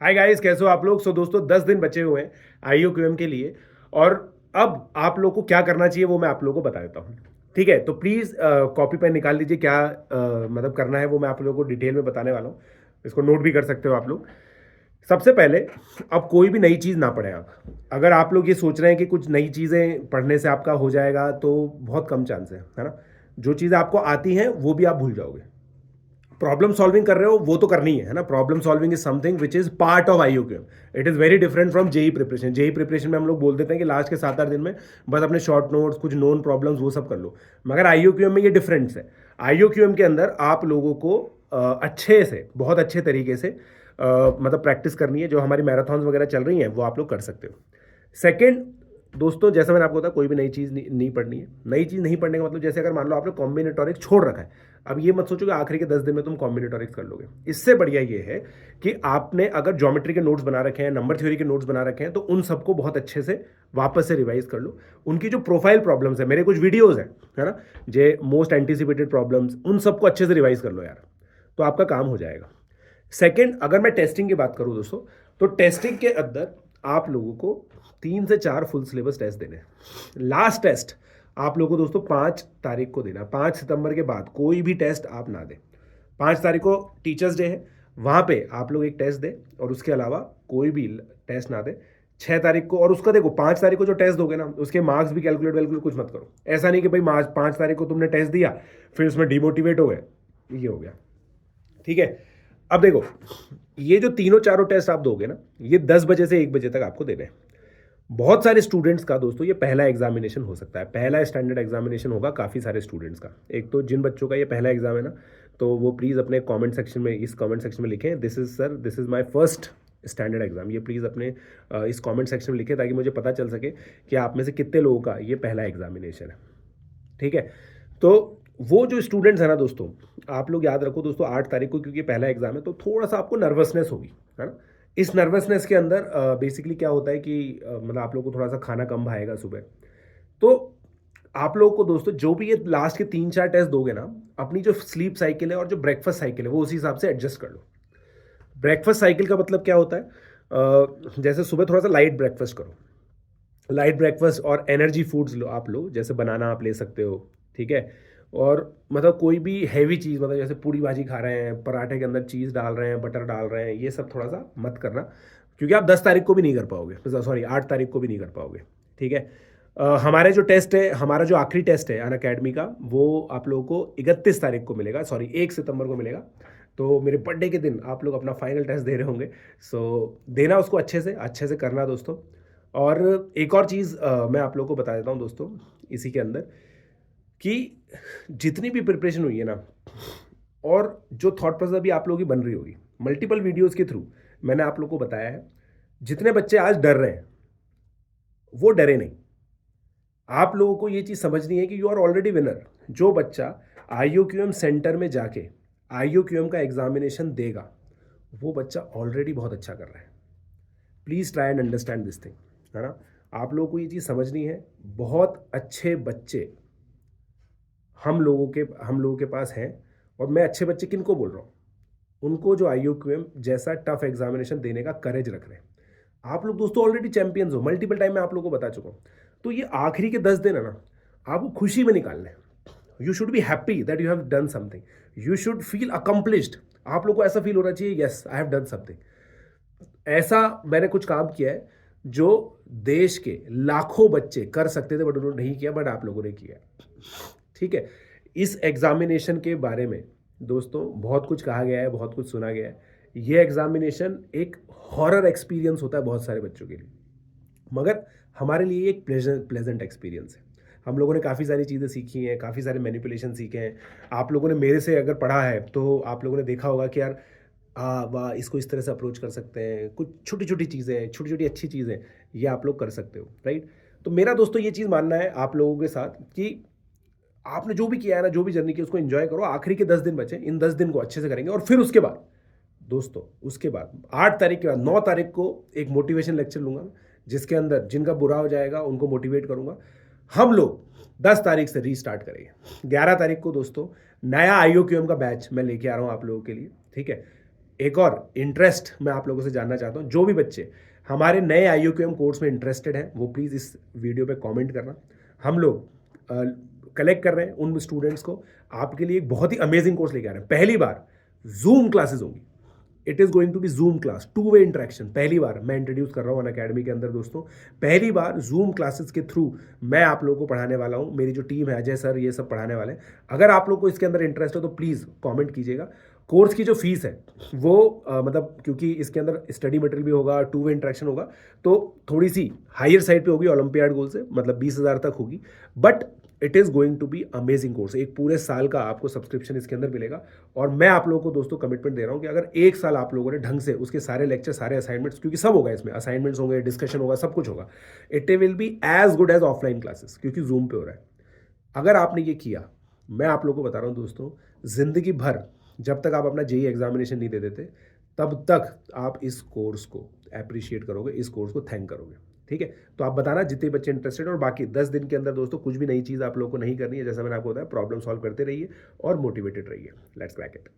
Hi guys, कैसे हो आप लोग। दोस्तों 10 दिन बचे हुए हैं आईओक्यूएम के लिए। और अब आप लोग को क्या करना चाहिए वो मैं आप लोगों को बता देता हूँ। ठीक है, तो प्लीज़ कॉपी पेन निकाल लीजिए। क्या मतलब करना है वो मैं आप लोगों को डिटेल में बताने वाला हूँ। इसको नोट भी कर सकते हो आप लोग। सबसे पहले, अब कोई भी नई चीज़ ना पढ़ें आप। अगर आप लोग ये सोच रहे हैं कि कुछ नई चीज़ें पढ़ने से आपका हो जाएगा तो बहुत कम चांस है ना। जो चीज़ें आपको आती हैं वो भी आप भूल जाओगे। प्रॉब्लम सॉल्विंग कर रहे हो वो तो करनी है ना। Problem solving is something which is part of IOQM. It is very different from JEE preparation. JEE preparation में हम लोग बोल देते हैं कि लास्ट के 7-8 दिन में बस अपने शॉर्ट नोट्स, कुछ नोन प्रॉब्लम्स वो सब कर लो। मगर आईओक्यूएम में ये डिफरेंस है। आईओक्यूएम के अंदर आप लोगों को अच्छे से, बहुत अच्छे तरीके से मतलब प्रैक्टिस करनी है। जो हमारी मैराथॉन्स वगैरह चल रही हैं वो आप लोग कर सकते हो। सेकेंड, दोस्तों जैसा मैंने आपको बताया, कोई भी नई चीज़ नहीं पढ़नी है। नई चीज़ नहीं पढ़ने का मतलब, जैसे अगर मान लो आपने कॉम्बिनेटोरिक्स छोड़ रखा है, अब ये मत सोचो कि आखिरी के 10 दिन में तुम कॉम्बिनेटोरिक्स कर लोगे। इससे बढ़िया ये है कि आपने अगर ज्योमेट्री के नोट्स बना रखे हैं, नंबर थ्योरी के नोट्स बना रखे हैं, तो उन सबको बहुत अच्छे से वापस से रिवाइज कर लो। उनकी जो प्रोफाइल प्रॉब्लम्स है, मेरे कुछ वीडियोज़ हैं, है ना, जे मोस्ट एंटिसिपेटेड प्रॉब्लम्स, उन सबको अच्छे से रिवाइज कर लो यार, तो आपका काम हो जाएगा। सेकेंड, अगर मैं टेस्टिंग की बात करूं दोस्तों, तो टेस्टिंग के अंदर आप लोगों को 3 से 4 फुल सिलेबस टेस्ट देने हैं। लास्ट टेस्ट आप लोगों को दोस्तों 5 तारीख को देना। 5 सितंबर के बाद कोई भी टेस्ट आप ना दें। 5 तारीख को टीचर्स डे है, वहाँ पे आप लोग एक टेस्ट दें और उसके अलावा कोई भी टेस्ट ना दें। 6 तारीख को, और उसका देखो 5 तारीख को जो टेस्ट दोगे ना, उसके मार्क्स भी कैलकुलेट वैलकुलेट कुछ मत करो। ऐसा नहीं कि भाई 5 तारीख को तुमने टेस्ट दिया फिर उसमें डिमोटिवेट हो गए, ये हो गया। ठीक है, अब देखो, ये जो तीनों चारों टेस्ट आप दोगे ना, ये 10 बजे से 1 बजे तक आपको देने हैं। बहुत सारे स्टूडेंट्स का दोस्तों ये पहला एग्जामिनेशन हो सकता है, पहला स्टैंडर्ड एग्जामिनेशन होगा काफ़ी सारे स्टूडेंट्स का। एक तो जिन बच्चों का ये पहला एग्जाम है ना, तो वो प्लीज़ अपने कमेंट सेक्शन में, इस कमेंट सेक्शन में लिखें, this is sir, this is my first standard exam. ये प्लीज़ अपने इस कमेंट सेक्शन में लिखें, ताकि मुझे पता चल सके कि आप में से कितने लोगों का ये पहला एग्जामिनेशन है। ठीक है, तो वो जो स्टूडेंट्स हैं ना दोस्तों, आप लोग याद रखो दोस्तों, 8 तारीख को क्योंकि पहला एग्जाम है तो थोड़ा सा आपको नर्वसनेस होगी, है ना। इस नर्वसनेस के अंदर बेसिकली क्या होता है कि मतलब आप लोगों को थोड़ा सा खाना कम भाएगा सुबह। तो आप लोगों को दोस्तों जो भी ये लास्ट के 3-4 टेस्ट दोगे ना, अपनी जो स्लीप साइकिल है और जो ब्रेकफास्ट साइकिल है वो उसी हिसाब से एडजस्ट कर लो। ब्रेकफास्ट साइकिल का मतलब क्या होता है, जैसे सुबह थोड़ा सा लाइट ब्रेकफास्ट करो। लाइट ब्रेकफास्ट और एनर्जी फूड्स लो आप लो, जैसे बनाना आप ले सकते हो। ठीक है, और मतलब कोई भी हैवी चीज़, मतलब जैसे पूड़ी भाजी खा रहे हैं, पराठे के अंदर चीज़ डाल रहे हैं, बटर डाल रहे हैं, ये सब थोड़ा सा मत करना, क्योंकि आप 10 तारीख को भी नहीं कर पाओगे, सॉरी 8 तारीख को भी नहीं कर पाओगे। ठीक है, हमारे जो टेस्ट है, हमारा जो आखिरी टेस्ट है अनअकैडमी का, वो आप लोगों को 31 तारीख को मिलेगा, सॉरी 1 सितंबर को मिलेगा। तो मेरे बर्थडे के दिन आप लोग अपना फाइनल टेस्ट दे रहे होंगे। सो देना उसको अच्छे से करना दोस्तों। और एक और चीज़ मैं आप लोगों को बता देता हूँ दोस्तों इसी के अंदर, कि जितनी भी प्रिपरेशन हुई है ना, और जो थॉट प्रोसेस अभी आप लोगों की बन रही होगी मल्टीपल वीडियोस के थ्रू, मैंने आप लोगों को बताया है, जितने बच्चे आज डर रहे हैं वो डरे नहीं। आप लोगों को ये चीज़ समझनी है कि यू आर ऑलरेडी विनर। जो बच्चा आईओक्यूएम सेंटर में जाके आईओक्यूएम का एग्जामिनेशन देगा, वो बच्चा ऑलरेडी बहुत अच्छा कर रहा है। Please try and understand this thing, है ना। आप लोगों को ये चीज़ समझनी है। बहुत अच्छे बच्चे हम लोगों के पास हैं। और मैं अच्छे बच्चे किन को बोल रहा हूँ, उनको जो आईओक्यूएम जैसा टफ एग्जामिनेशन देने का करेज रख रहे हैं। आप लोग दोस्तों ऑलरेडी चैंपियंस हो, मल्टीपल टाइम मैं आप लोगों को बता चुका हूँ। तो ये आखिरी के 10 दिन है ना, आपको खुशी में निकालना है। You should be happy that you have done something. You should feel accomplished. आप लोग को ऐसा फील होना चाहिए, yes I have done something. ऐसा मैंने कुछ काम किया है जो देश के लाखों बच्चे कर सकते थे बट उन्होंने नहीं किया, बट आप लोगों ने किया। ठीक है, इस एग्जामिनेशन के बारे में दोस्तों बहुत कुछ कहा गया है, बहुत कुछ सुना गया है। ये एग्जामिनेशन एक हॉरर एक्सपीरियंस होता है बहुत सारे बच्चों के लिए, मगर हमारे लिए एक प्लेजेंट एक्सपीरियंस है। हम लोगों ने काफ़ी सारी चीज़ें सीखी हैं, काफ़ी सारे मैनिपुलेशन सीखे हैं। आप लोगों ने मेरे से अगर पढ़ा है तो आप लोगों ने देखा होगा कि यार वाह, इसको इस तरह से अप्रोच कर सकते हैं। कुछ छोटी छोटी चीज़ें, छोटी छोटी अच्छी चीज़ें, ये आप लोग कर सकते हो, राइट। तो मेरा दोस्तों ये चीज़ मानना है आप लोगों के साथ कि आपने जो भी किया है ना, जो भी जर्नी की, उसको एंजॉय करो। आखिरी के 10 दिन बचे, इन 10 दिन को अच्छे से करेंगे। और फिर उसके बाद दोस्तों, उसके बाद 8 तारीख के बाद 9 तारीख को एक मोटिवेशन लेक्चर लूंगा, जिसके अंदर जिनका बुरा हो जाएगा उनको मोटिवेट करूंगा। हम लोग 10 तारीख से रीस्टार्ट करेंगे। 11 तारीख को दोस्तों नया आईओक्यूएम का बैच मैं लेके आ रहा हूं आप लोगों के लिए। ठीक है, एक और इंटरेस्ट मैं आप लोगों से जानना चाहता हूँ, जो भी बच्चे हमारे नए IUQM कोर्स में इंटरेस्टेड हैं वो प्लीज़ इस वीडियो पे कमेंट करना। हम लोग कलेक्ट कर रहे हैं उन स्टूडेंट्स को, आपके लिए एक बहुत ही अमेजिंग कोर्स लेके आ रहे हैं। पहली बार जूम क्लासेस होंगी, it is going to be zoom class, two way interaction. पहली बार मैं इंट्रोड्यूस कर रहा हूँ अनअकैडमी के अंदर दोस्तों, पहली बार जूम क्लासेस के थ्रू मैं आप लोगों को पढ़ाने वाला हूँ। मेरी जो टीम है, अजय सर, ये सब पढ़ाने वाले हैं। अगर आप लोग को इसके अंदर इंटरेस्ट हो तो प्लीज़ कमेंट कीजिएगा। कोर्स की जो फीस है वो मतलब क्योंकि इसके अंदर स्टडी मटेरियल भी होगा, टू वे इंटरेक्शन होगा, तो थोड़ी सी हायर साइड पे होगी ओलंपियाड गोल से, मतलब 20,000 तक होगी। But it is going to be amazing course. एक पूरे साल का आपको सब्सक्रिप्शन इसके अंदर मिलेगा। और मैं आप लोगों को दोस्तों कमिटमेंट दे रहा हूँ कि अगर एक साल आप लोगों ने ढंग से उसके सारे लेक्चर, सारे असाइनमेंट्स, क्योंकि सब होगा इसमें, असाइनमेंट्स होंगे, डिस्कशन होगा, सब कुछ होगा, it will be as good as offline classes, क्योंकि जूम पे हो रहा है। अगर आपने ये किया, मैं आप लोगों को बता रहा हूँ दोस्तों, जिंदगी भर जब तक आप अपना जेई एग्जामिनेशन नहीं दे देते, तब तक आप इस कोर्स को अप्रिशिएट करोगे, इस कोर्स को थैंक करोगे। ठीक है, तो आप बताना जितने बच्चे इंटरेस्टेड, और बाकी 10 दिन के अंदर दोस्तों कुछ भी नई चीज़ आप लोगों को नहीं करनी है। जैसा मैंने आपको बताया, प्रॉब्लम सॉल्व करते रहिए और मोटिवेटेड रहिए। Let's crack it.